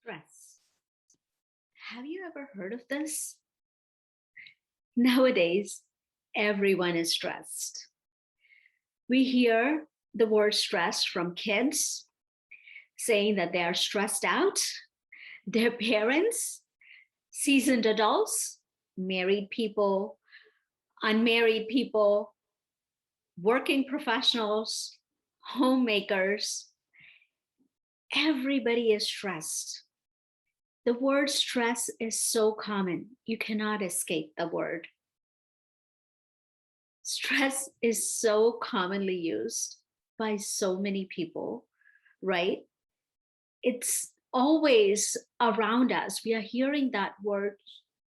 Stress. Have you ever heard of this? Nowadays, everyone is stressed. We hear the word stress from kids saying that they are stressed out, their parents, seasoned adults, married people, unmarried people, working professionals, homemakers. Everybody is stressed. The word stress is so common, you cannot escape the word. Stress is so commonly used by so many people, right? It's always around us. We are hearing that word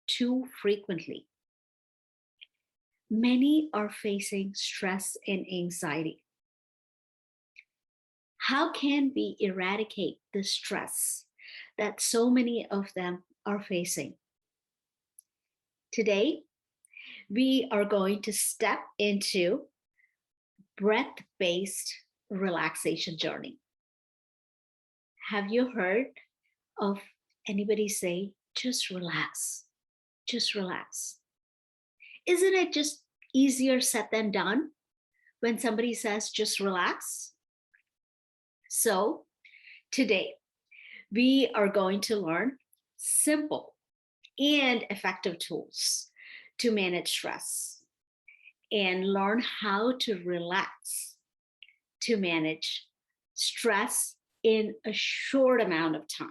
too frequently. Many are facing stress and anxiety. How can we eradicate the stress that so many of them are facing? Today, we are going to step into breath-based relaxation journey. Have you heard of anybody say, just relax, just relax? Isn't it just easier said than done when somebody says, just relax? So today, we are going to learn simple and effective tools to manage stress and learn how to relax to manage stress in a short amount of time.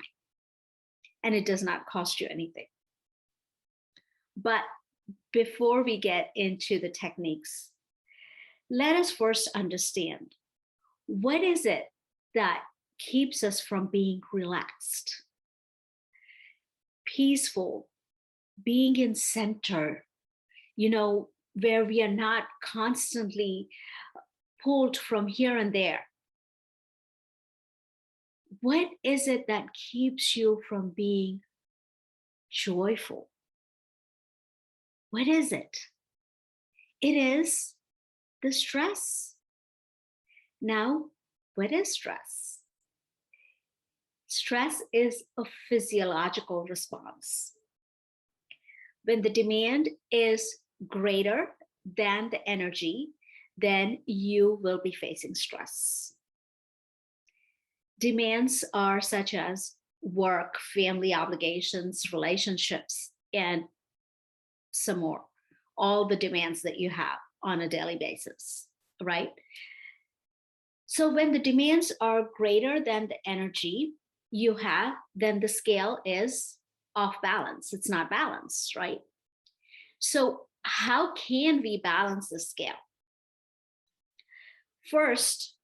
And it does not cost you anything. But before we get into the techniques, let us first understand what is it that keeps us from being relaxed, peaceful, being in center, where we are not constantly pulled from here and there. What is it that keeps you from being joyful? What is it? It is the stress. Now, what is stress? Stress is a physiological response. When the demand is greater than the energy, then you will be facing stress. Demands are such as work, family obligations, relationships, and some more. All the demands that you have on a daily basis, right? So when the demands are greater than the energy you have, then the scale is off balance. It's not balanced, right? So how can we balance the scale? First,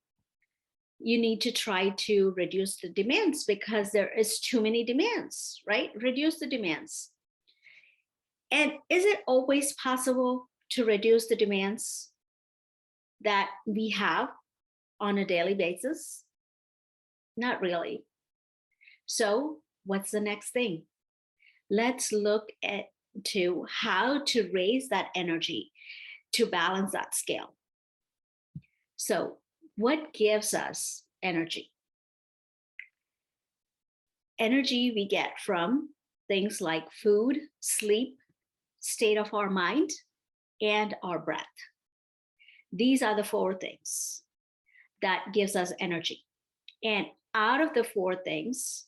you need to try to reduce the demands because there is too many demands, right? Reduce the demands. And is it always possible to reduce the demands that we have on a daily basis? Not really. So what's the next thing? Let's look to how to raise that energy to balance that scale. So what gives us energy? Energy we get from things like food, sleep, state of our mind, and our breath. These are the four things that gives us energy. And out of the four things,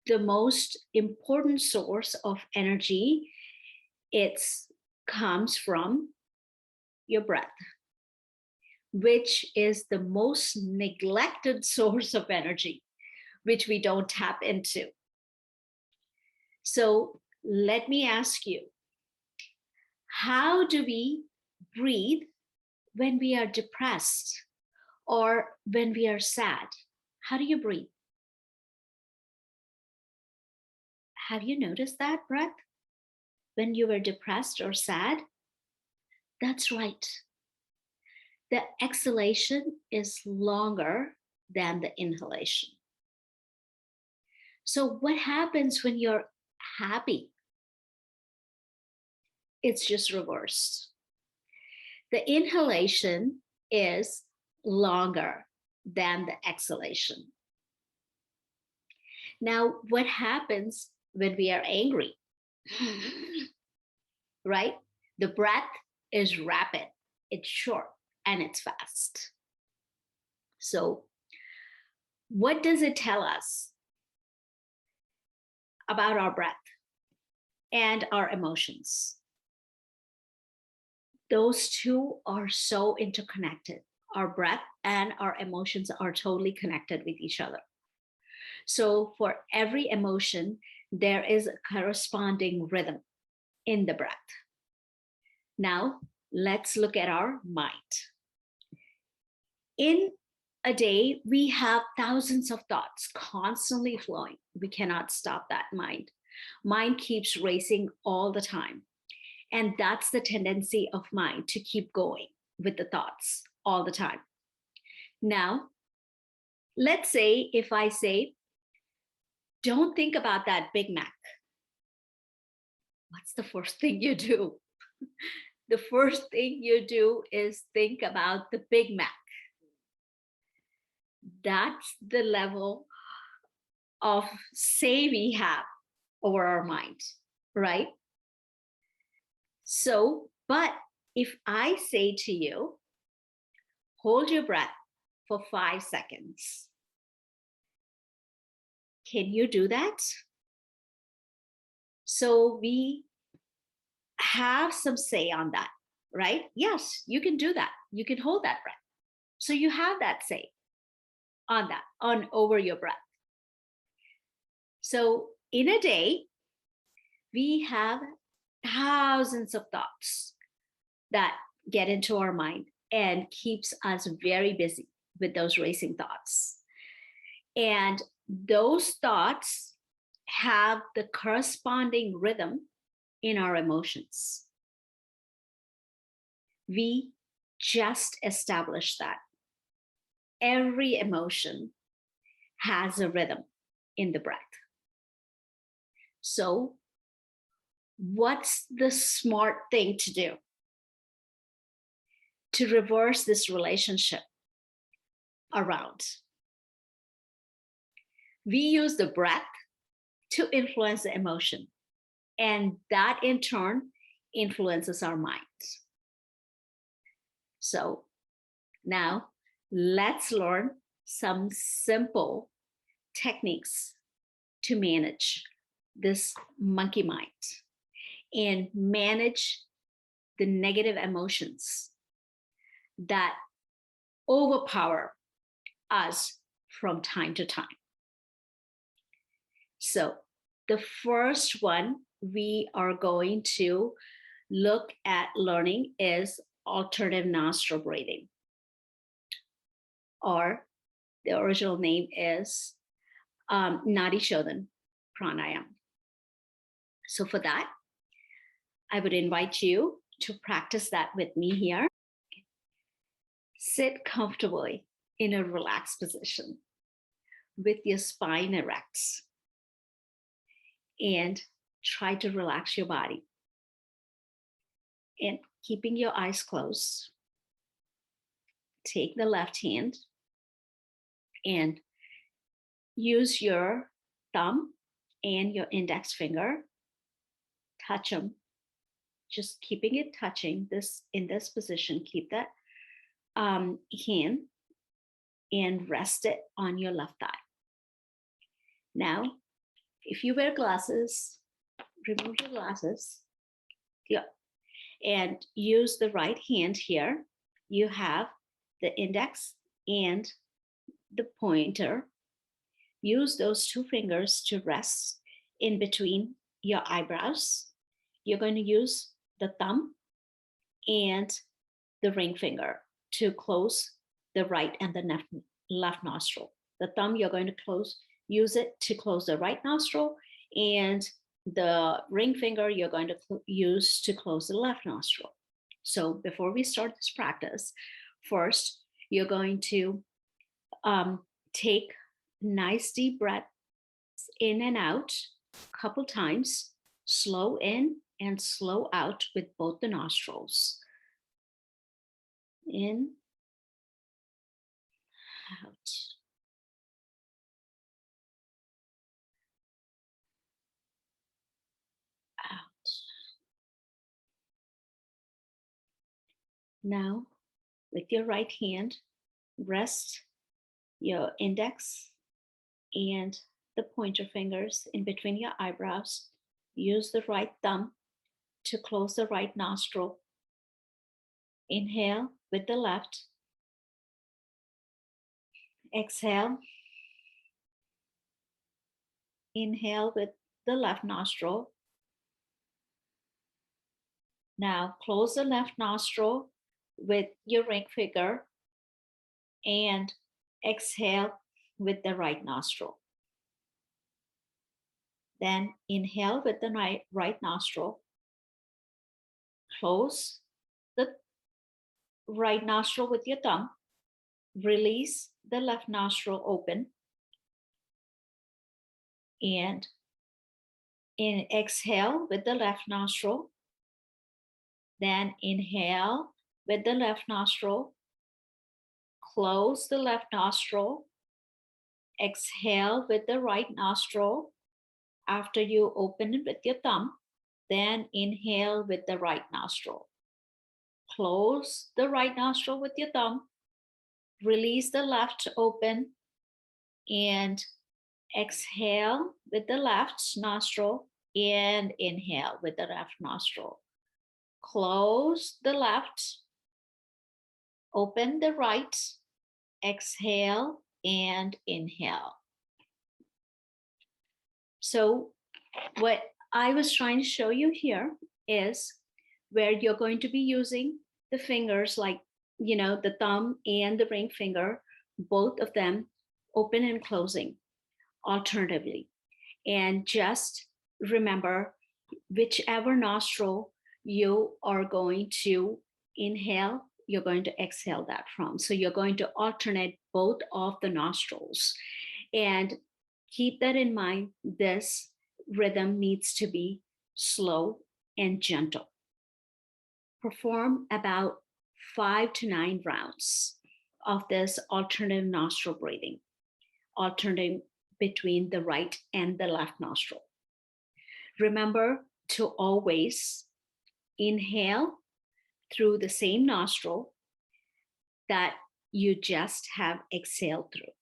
the most important source of energy, it comes from your breath, which is the most neglected source of energy, which we don't tap into. So let me ask you, how do we breathe when we are depressed or when we are sad? How do you breathe? Have you noticed that breath when you were depressed or sad? That's right. The exhalation is longer than the inhalation. So what happens when you're happy? It's just reversed. The inhalation is longer than the exhalation. Now, what happens when we are angry? Right? The breath is rapid, it's short, and it's fast. So, what does it tell us about our breath and our emotions? Those two are so interconnected. Our breath and our emotions are totally connected with each other. So, for every emotion, there is a corresponding rhythm in the breath. Now, let's look at our mind. In a day, we have thousands of thoughts constantly flowing. We cannot stop that mind. Mind keeps racing all the time. And that's the tendency of mind to keep going with the thoughts all the time. Now, let's say if I say, don't think about that Big Mac, what's the first thing you do? The first thing you do is think about the Big Mac. That's the level of say we have over our mind, right? So, but if I say to you, hold your breath for 5 seconds, can you do that? So we have some say on that, right? Yes, you can do that. You can hold that breath. So you have that say on that, on over your breath. So in a day, we have thousands of thoughts that get into our mind and keeps us very busy with those racing thoughts. And those thoughts have the corresponding rhythm in our emotions. We just established that every emotion has a rhythm in the breath. So, what's the smart thing to do to reverse this relationship around? We use the breath to influence the emotion, and that in turn influences our mind. So, now let's learn some simple techniques to manage this monkey mind and manage the negative emotions that overpower us from time to time. So, the first one we are going to look at learning is alternative nostril breathing, or the original name is Nadi Shodhan Pranayam. So, for that, I would invite you to practice that with me here. Sit comfortably in a relaxed position with your spine erect and try to relax your body. And keeping your eyes closed, take the left hand and use your thumb and your index finger, touch them, just keeping it touching this in this position. Keep that hand and rest it on your left thigh. Now, if you wear glasses, remove your glasses. Yeah. And use the right hand here. You have the index and the pointer. Use those two fingers to rest in between your eyebrows. You're going to use the thumb and the ring finger to close the right and the left nostril. The thumb, you're going to use it to close the right nostril, and the ring finger you're going to use to close the left nostril. So before we start this practice, first you're going to take nice deep breaths in and out a couple times, slow in and slow out with both the nostrils. In, out. Now, with your right hand, rest your index and the pointer fingers in between your eyebrows. Use the right thumb to close the right nostril. Inhale with the left. Exhale. Inhale with the left nostril. Now close the left nostril with your ring finger and exhale with the right nostril. Then inhale with the right nostril. Close the right nostril with your thumb. Release the left nostril open. And exhale with the left nostril. Then inhale with the left nostril. Close the left nostril. Exhale with the right nostril. After you open it with your thumb, then inhale with the right nostril. Close the right nostril with your thumb. Release the left open and exhale with the left nostril and inhale with the left nostril. Close the left, open the right, exhale and inhale. So what I was trying to show you here is where you're going to be using the fingers, like, the thumb and the ring finger, both of them open and closing alternatively. And just remember, whichever nostril you are going to inhale, you're going to exhale that from. So you're going to alternate both of the nostrils. And keep that in mind. This rhythm needs to be slow and gentle. Perform about 5 to 9 rounds of this alternative nostril breathing, alternating between the right and the left nostril. Remember to always inhale through the same nostril that you just have exhaled through.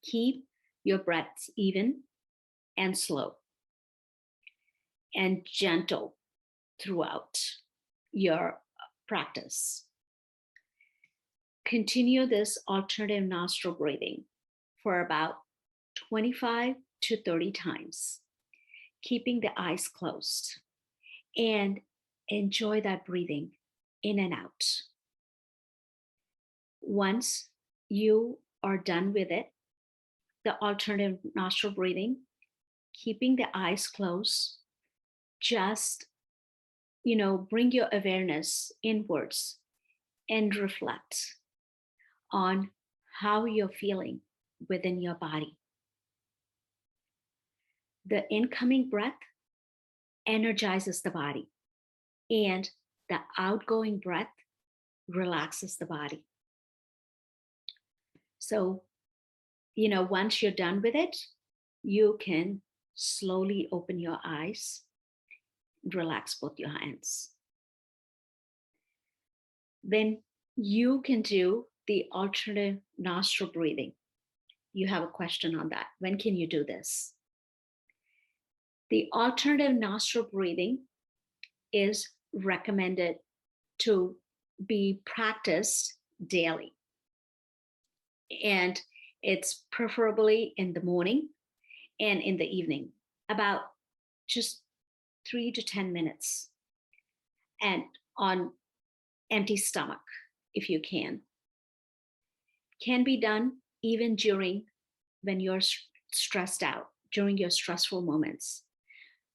Keep your breaths even and slow and gentle throughout your practice. Continue this alternative nostril breathing for about 25 to 30 times, keeping the eyes closed, and enjoy that breathing in and out. Once you are done with it, the alternative nostril breathing, keeping the eyes closed, just, bring your awareness inwards and reflect on how you're feeling within your body. The incoming breath energizes the body, and the outgoing breath relaxes the body. So, once you're done with it, you can slowly open your eyes, relax both your hands. Then you can do the alternative nostril breathing. You have a question on that. When can you do this? The alternative nostril breathing is recommended to be practiced daily. And it's preferably in the morning and in the evening, about just 3 to 10 minutes, and on empty stomach, if you can. Can be done even during when you're stressed out, during your stressful moments,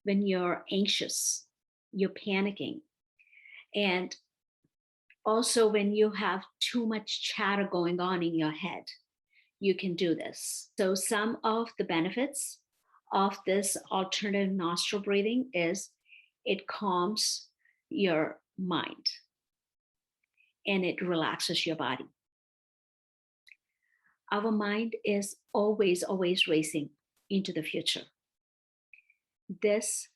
when you're anxious, you're panicking, and also when you have too much chatter going on in your head, you can do this. So some of the benefits of this alternative nostril breathing is it calms your mind and it relaxes your body. Our mind is always, always racing into the future. This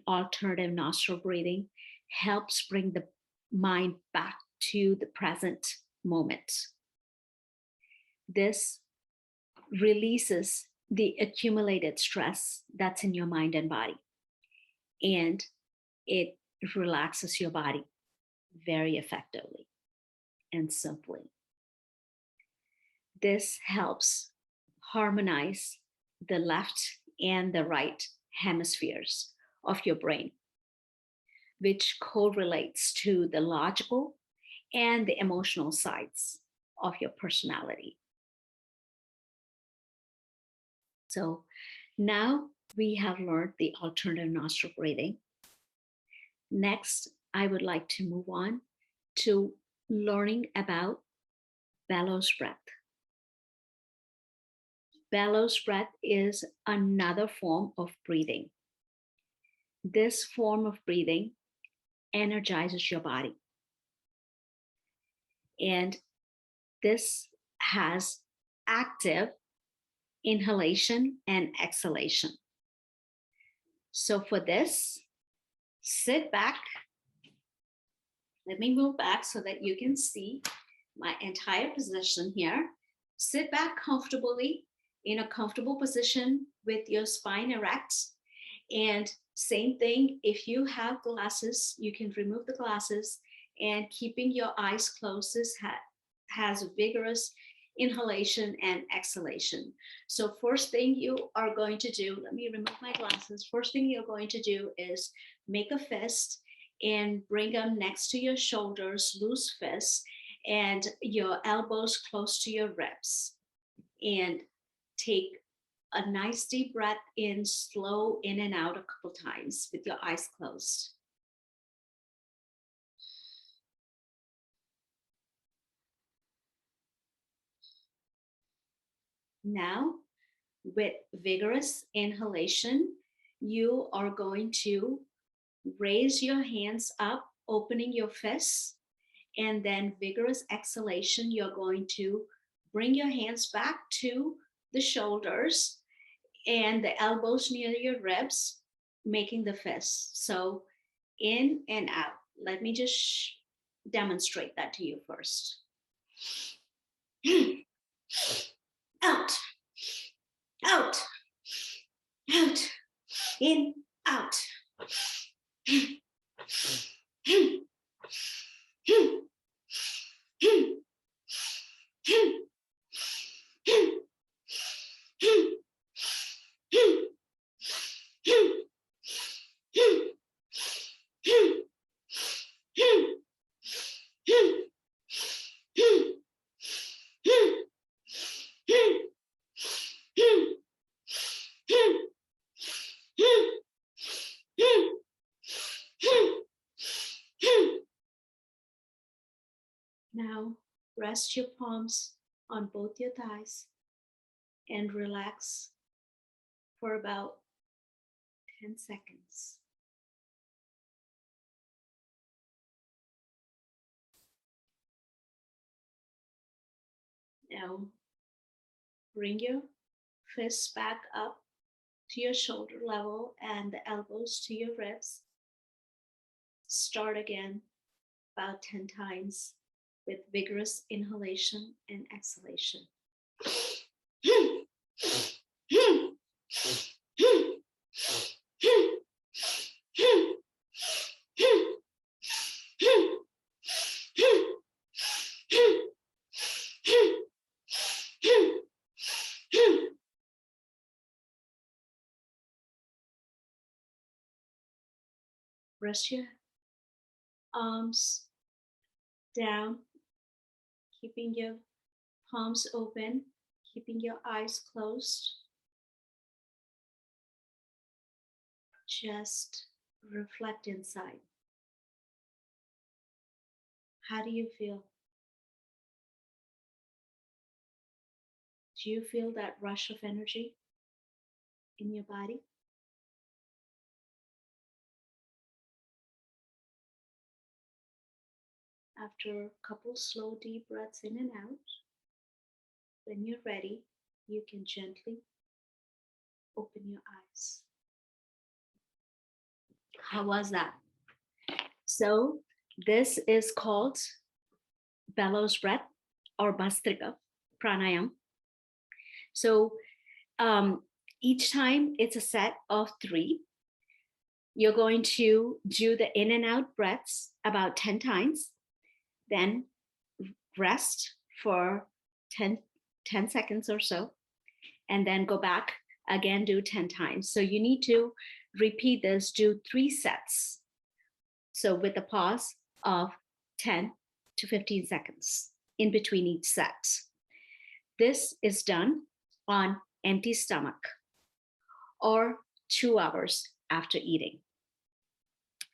alternative nostril breathing helps bring the mind back to the present moment. This releases the accumulated stress that's in your mind and body, and it relaxes your body very effectively and simply. This helps harmonize the left and the right hemispheres of your brain, which correlates to the logical and the emotional sides of your personality. So now we have learned the alternative nostril breathing. Next, I would like to move on to learning about bellows breath. Bellows breath is another form of breathing. This form of breathing energizes your body. And this has active inhalation and exhalation. So for this, sit back. Let me move back so that you can see my entire position here. Sit back comfortably in a comfortable position with your spine erect. And same thing, if you have glasses, you can remove the glasses, and keeping your eyes closed has vigorous inhalation and exhalation. So first thing you are going to do, let me remove my glasses. First thing you're going to do is make a fist and bring them next to your shoulders, loose fist, and your elbows close to your ribs. And take a nice deep breath in, slow in and out a couple times with your eyes closed. Now, with vigorous inhalation, you are going to raise your hands up, opening your fists, and then vigorous exhalation, you're going to bring your hands back to the shoulders and the elbows near your ribs, making the fist. So in and out. Let me just demonstrate that to you first. Out, out, out, in, out. Now, rest your palms on both your thighs and relax for about 10 seconds. Now, bring your fists back up to your shoulder level and the elbows to your ribs. Start again about 10 times with vigorous inhalation and exhalation. Rest your arms down, keeping your palms open, keeping your eyes closed. Just reflect inside. How do you feel? Do you feel that rush of energy in your body? After a couple slow deep breaths in and out, when you're ready, you can gently open your eyes. How was that? So This is called bellows breath or Bastrika pranayam. So each time it's a set of three. You're going to do the in and out breaths about 10 times, then rest for 10 seconds or so, and then go back again, do 10 times. So you need to repeat this, do 3 sets. So with a pause of 10 to 15 seconds in between each set. This is done on empty stomach or 2 hours after eating.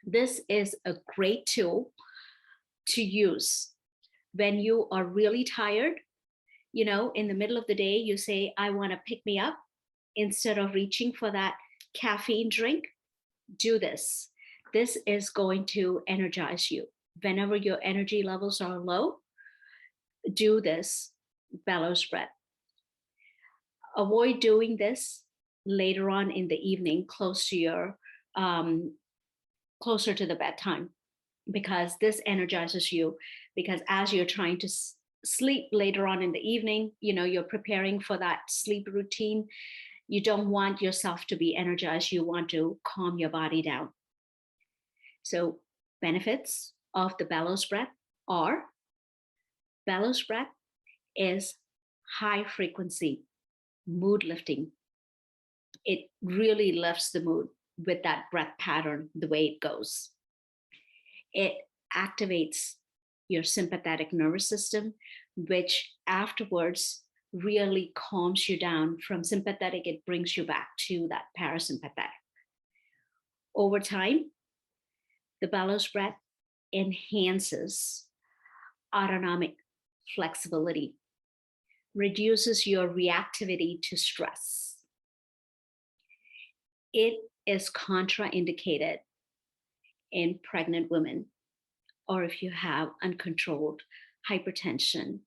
This is a great tool to use when you are really tired. You know, in the middle of the day, you say, I want to pick me up. Instead of reaching for that caffeine drink, do this. This is going to energize you. Whenever your energy levels are low, do this bellows breath. Avoid doing this later on in the evening, close to your closer to the bedtime, because this energizes you. Because as you're trying to sleep later on in the evening, you know, you're preparing for that sleep routine. You don't want yourself to be energized. You want to calm your body down. So benefits of the bellows breath are: bellows breath is high frequency mood lifting. It really lifts the mood with that breath pattern, the way it goes. It activates your sympathetic nervous system, which afterwards really calms you down. From sympathetic, it brings you back to that parasympathetic. Over time, the bellows breath enhances autonomic flexibility, reduces your reactivity to stress. It is contraindicated in pregnant women, or if you have uncontrolled hypertension,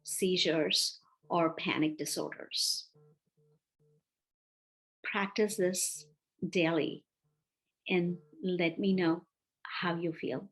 seizures, or panic disorders. Practice this daily and let me know how you feel.